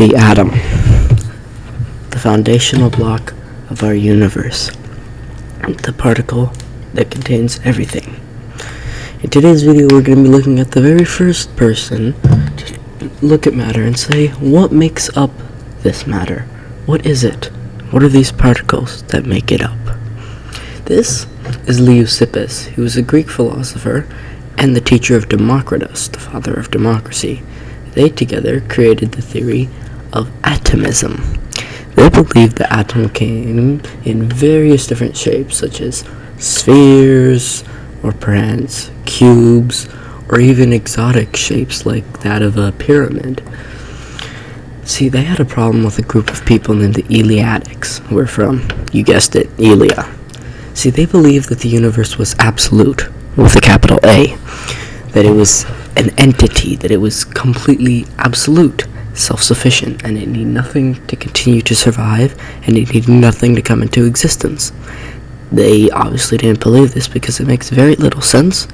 The atom, the foundational block of our universe, the particle that contains everything. In today's video, we're going to be looking at the very first person to look at matter and say, what makes up this matter? What is it? What are these particles that make it up? This is Leucippus, who was a Greek philosopher and the teacher of Democritus, the father of democracy. They together created the theory of atomism. They believed the atom came in various different shapes, such as spheres, or perhaps cubes, or even exotic shapes like that of a pyramid. See, they had a problem with a group of people named the Eleatics, who were from, you guessed it, Elea. See, they believed that the universe was absolute, with a capital A, that it was an entity, that it was completely absolute, self-sufficient, and it needed nothing to continue to survive, and it needed nothing to come into existence. They obviously didn't believe this because it makes very little sense.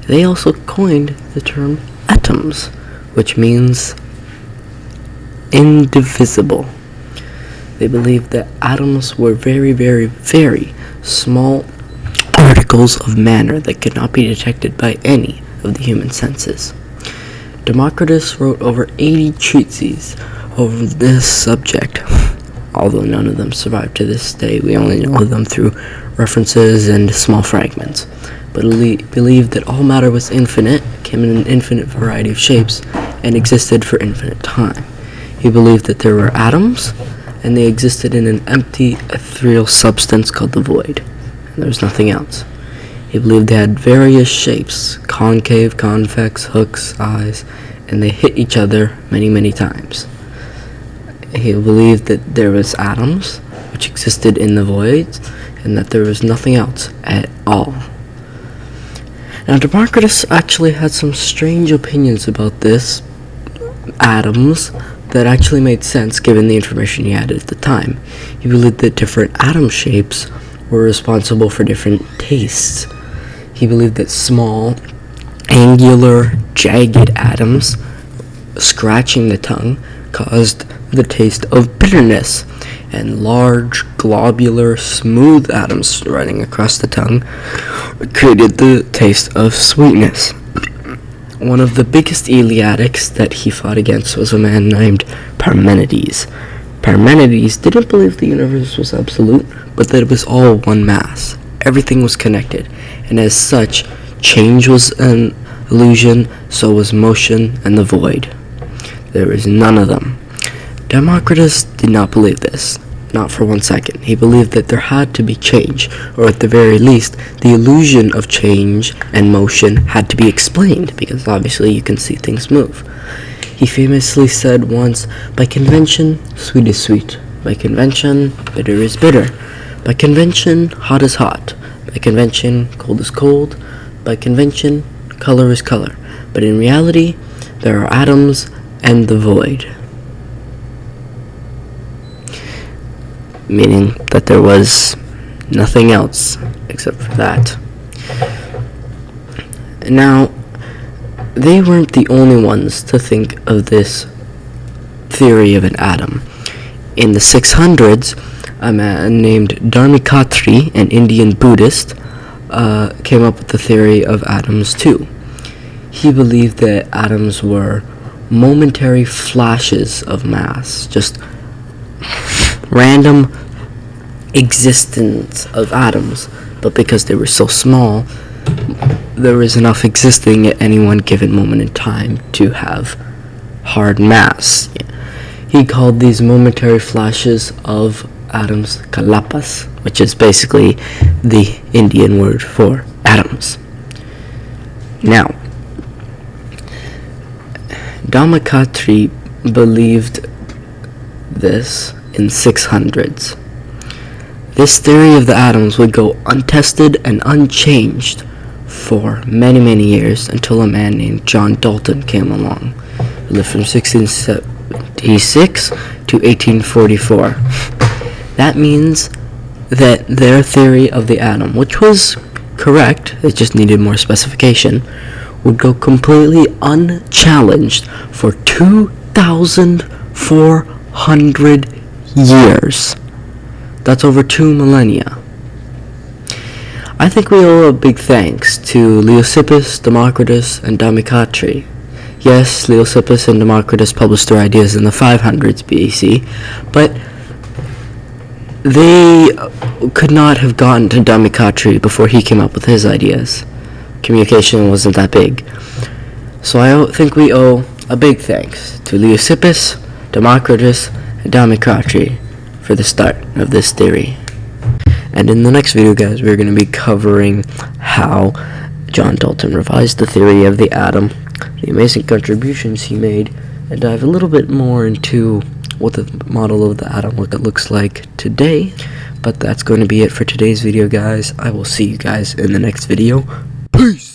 They also coined the term atoms, which means indivisible. They believed that atoms were very, very, very small particles of matter that could not be detected by any of the human senses. Democritus wrote over 80 treatises over this subject, although none of them survive to this day. We only know them through references and small fragments. But he believed that all matter was infinite, came in an infinite variety of shapes, and existed for infinite time. He believed that there were atoms, and they existed in an empty, ethereal substance called the void, and there was nothing else. He believed they had various shapes, concave, convex, hooks, eyes, and they hit each other many, many times. He believed that there was atoms, which existed in the void, and that there was nothing else at all. Now, Democritus actually had some strange opinions about this, atoms, that actually made sense given the information he had at the time. He believed that different atom shapes were responsible for different tastes. He believed that small, angular, jagged atoms scratching the tongue caused the taste of bitterness, and large, globular, smooth atoms running across the tongue created the taste of sweetness. One of the biggest Eleatics that he fought against was a man named Parmenides. Parmenides didn't believe the universe was absolute, but that it was all one mass. Everything was connected, and as such, change was an illusion, so was motion and the void. There is none of them. Democritus did not believe this, not for 1 second. He believed that there had to be change, or at the very least, the illusion of change and motion had to be explained, because obviously you can see things move. He famously said once, by convention, sweet is sweet. By convention, bitter is bitter. By convention, hot is hot. By convention, cold is cold. By convention, color is color. But in reality, there are atoms and the void. Meaning that there was nothing else except for that. Now, they weren't the only ones to think of this theory of an atom. In the 600s, a man named Dharmakatri, an Indian Buddhist, came up with the theory of atoms too. He believed that atoms were momentary flashes of mass, just random existence of atoms, but because they were so small, there was enough existing at any one given moment in time to have hard mass. He called these momentary flashes of atoms kalapas, which is basically the Indian word for atoms. Now, Dharmakatri believed this in 600s. This theory of the atoms would go untested and unchanged for many, many years until a man named John Dalton came along. He lived from 1676 to 1844. That means that their theory of the atom, which was correct, it just needed more specification, would go completely unchallenged for 2,000 400 years. That's over 2 millennia. I think we owe a big thanks to Leucippus, Democritus, and Damicattri. Yes, Leucippus and Democritus published their ideas in the 500s BC, but they could not have gotten to Damicattri before he came up with his ideas. Communication wasn't that big. So I think we owe a big thanks to Leucippus, Democritus, and Damicattri for the start of this theory. And in the next video, guys, we're going to be covering how John Dalton revised the theory of the atom, the amazing contributions he made, and dive a little bit more into what the model of the atom looks like today. But that's going to be it for today's video, guys. I will see you guys in the next video. Peace!